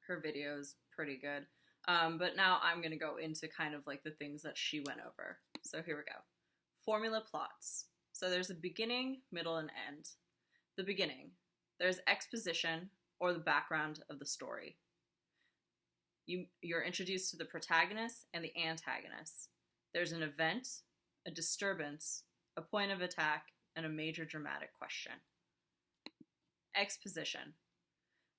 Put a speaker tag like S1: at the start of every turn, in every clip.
S1: her video is pretty good. But now I'm going to go into kind of like the things that she went over. So here we go. Formula plots. So there's a beginning, middle, and end. The beginning. There's exposition, or the background of the story. You're introduced to the protagonist and the antagonist. There's an event, a disturbance, a point of attack, and a major dramatic question. Exposition.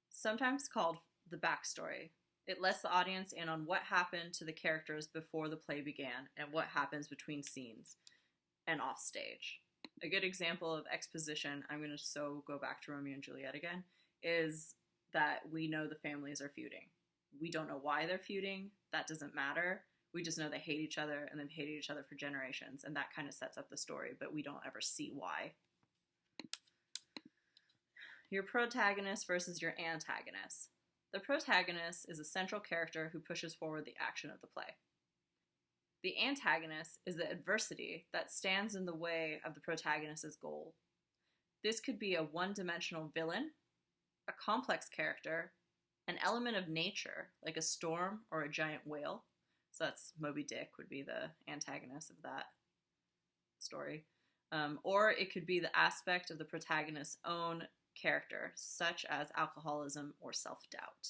S1: Sometimes called the backstory. It lets the audience in on what happened to the characters before the play began and what happens between scenes and off stage. A good example of exposition, I'm going to go back to Romeo and Juliet again, is that we know the families are feuding. We don't know why they're feuding. That doesn't matter. We just know they hate each other and they've hated each other for generations, and that kind of sets up the story, but we don't ever see why. Your protagonist versus your antagonist. The protagonist is a central character who pushes forward the action of the play. The antagonist is the adversity that stands in the way of the protagonist's goal. This could be a one-dimensional villain, a complex character, an element of nature, like a storm or a giant whale. So that's Moby Dick would be the antagonist of that story. Or it could be the aspect of the protagonist's own character, such as alcoholism or self-doubt.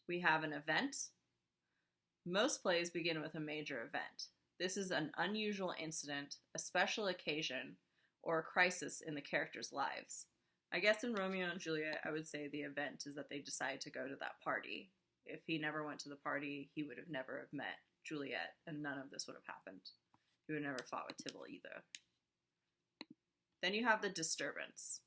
S1: We have an event. Most plays begin with a major event. This is an unusual incident, a special occasion, or a crisis in the characters' lives. I guess in Romeo and Juliet, I would say the event is that they decide to go to that party. If he never went to the party, he would have never have met Juliet, and none of this would have happened. He would have never fought with Tybalt either. Then you have the disturbance.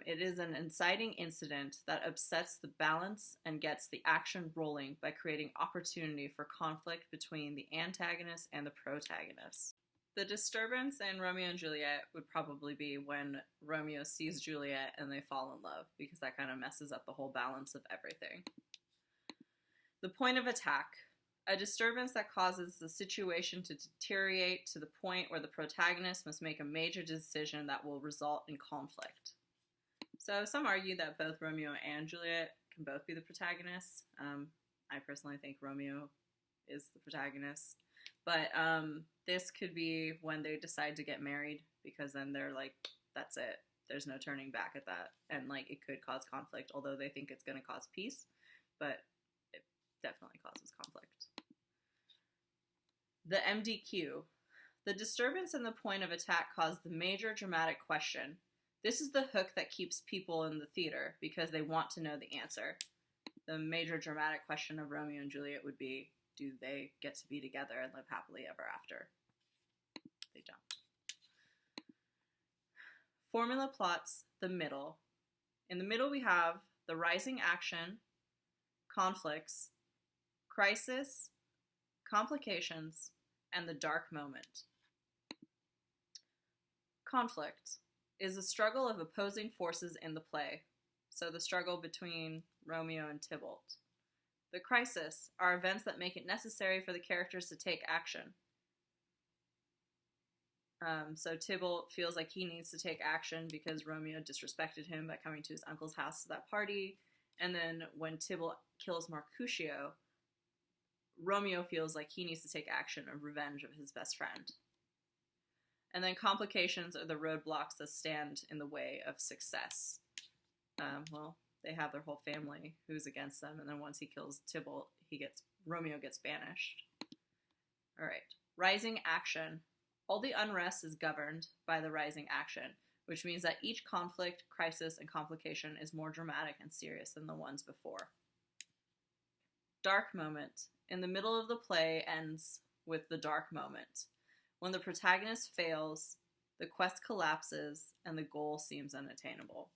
S1: It is an inciting incident that upsets the balance and gets the action rolling by creating opportunity for conflict between the antagonist and the protagonist. The disturbance in Romeo and Juliet would probably be when Romeo sees Juliet and they fall in love, because that kind of messes up the whole balance of everything. The point of attack. A disturbance that causes the situation to deteriorate to the point where the protagonist must make a major decision that will result in conflict. So some argue that both Romeo and Juliet can both be the protagonists. I personally think Romeo is the protagonist. But this could be when they decide to get married, because then they're like, that's it. There's no turning back at that. And like, it could cause conflict, although they think it's going to cause peace. But it definitely causes conflict. The MDQ. The disturbance and the point of attack cause the major dramatic question. This is the hook that keeps people in the theater because they want to know the answer. The major dramatic question of Romeo and Juliet would be, do they get to be together and live happily ever after? They don't. Formula plots, the middle. In the middle we have the rising action, conflicts, crisis, complications, and the dark moment. Conflict is a struggle of opposing forces in the play, so the struggle between Romeo and Tybalt. The crisis are events that make it necessary for the characters to take action. So Tybalt feels like he needs to take action because Romeo disrespected him by coming to his uncle's house to that party, and then when Tybalt kills Mercutio, Romeo feels like he needs to take action of revenge of his best friend. And then complications are the roadblocks that stand in the way of success. They have their whole family who's against them, and then once he kills Tybalt, Romeo gets banished. All right, rising action. All the unrest is governed by the rising action, which means that each conflict, crisis, and complication is more dramatic and serious than the ones before. Dark moment. In the middle of the play ends with the dark moment. When the protagonist fails, the quest collapses, and the goal seems unattainable.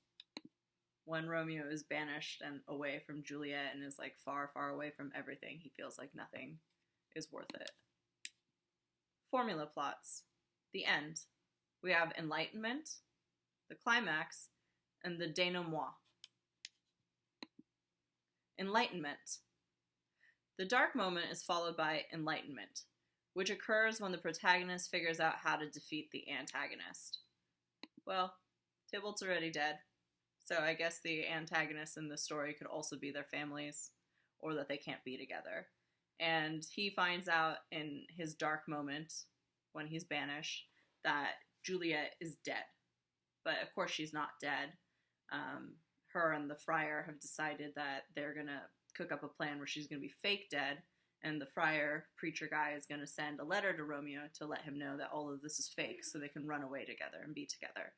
S1: When Romeo is banished and away from Juliet and is like far, far away from everything, he feels like nothing is worth it. Formula plots. The end. We have enlightenment, the climax, and the denouement. Enlightenment. The dark moment is followed by enlightenment, which occurs when the protagonist figures out how to defeat the antagonist. Well, Tybalt's already dead, So I guess the antagonists in the story could also be their families, or that they can't be together. And he finds out in his dark moment, when he's banished, that Juliet is dead. But of course she's not dead. Her and the friar have decided that they're going to cook up a plan where she's going to be fake dead, and the friar preacher guy is going to send a letter to Romeo to let him know that all of this is fake so they can run away together and be together.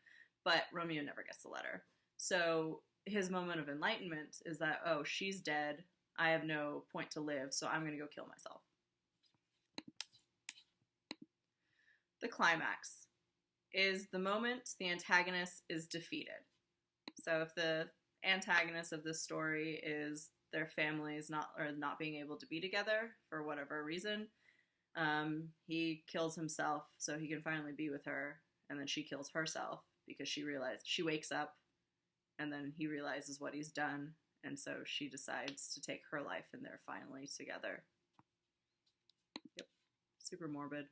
S1: But Romeo never gets the letter. So his moment of enlightenment is that, oh, she's dead, I have no point to live, so I'm going to go kill myself. The climax is the moment the antagonist is defeated. So if the antagonist of this story is their families not being able to be together for whatever reason, he kills himself so he can finally be with her, and then she kills herself because she wakes up, and then he realizes what he's done, and so she decides to take her life, and they're finally together. Yep, super morbid.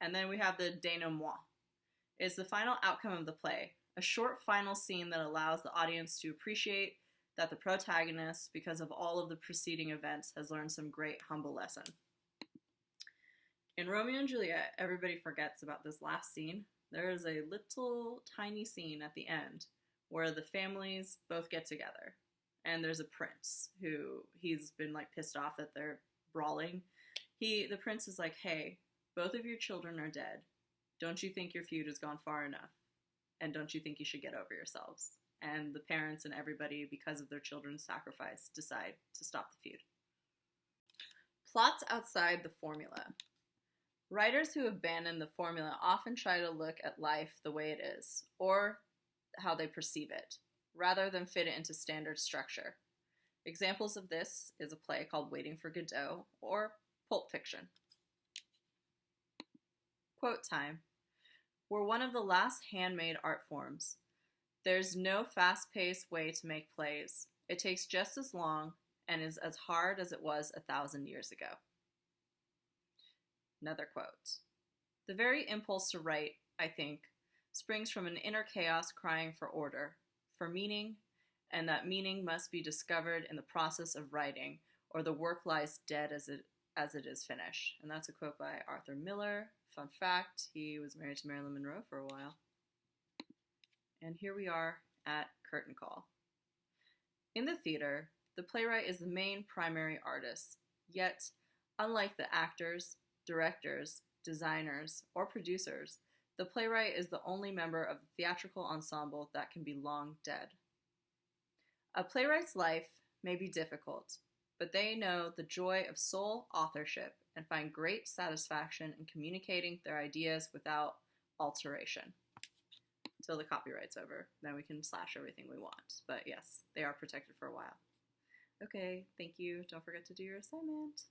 S1: And then we have the denouement. It's the final outcome of the play, a short final scene that allows the audience to appreciate that the protagonist, because of all of the preceding events, has learned some great humble lesson. In Romeo and Juliet, everybody forgets about this last scene. There is a little tiny scene at the end where the families both get together. And there's a prince who, he's been like pissed off that they're brawling. The prince is like, hey, both of your children are dead. Don't you think your feud has gone far enough? And don't you think you should get over yourselves? And the parents and everybody, because of their children's sacrifice, decide to stop the feud. Plots outside the formula. Writers who abandon the formula often try to look at life the way it is, or how they perceive it, rather than fit it into standard structure. Examples of this is a play called Waiting for Godot, or Pulp Fiction. Quote time. We're one of the last handmade art forms. There's no fast-paced way to make plays. It takes just as long and is as hard as it was 1,000 years ago. Another quote. The very impulse to write, I think, springs from an inner chaos crying for order, for meaning, and that meaning must be discovered in the process of writing, or the work lies dead as it is finished. And that's a quote by Arthur Miller. Fun fact, he was married to Marilyn Monroe for a while. And here we are at curtain call. In the theater, the playwright is the main primary artist, yet, unlike the actors, directors, designers, or producers, the playwright is the only member of the theatrical ensemble that can be long dead. A playwright's life may be difficult, but they know the joy of sole authorship and find great satisfaction in communicating their ideas without alteration. Until the copyright's over, then we can slash everything we want. But yes, they are protected for a while. Okay, thank you. Don't forget to do your assignment.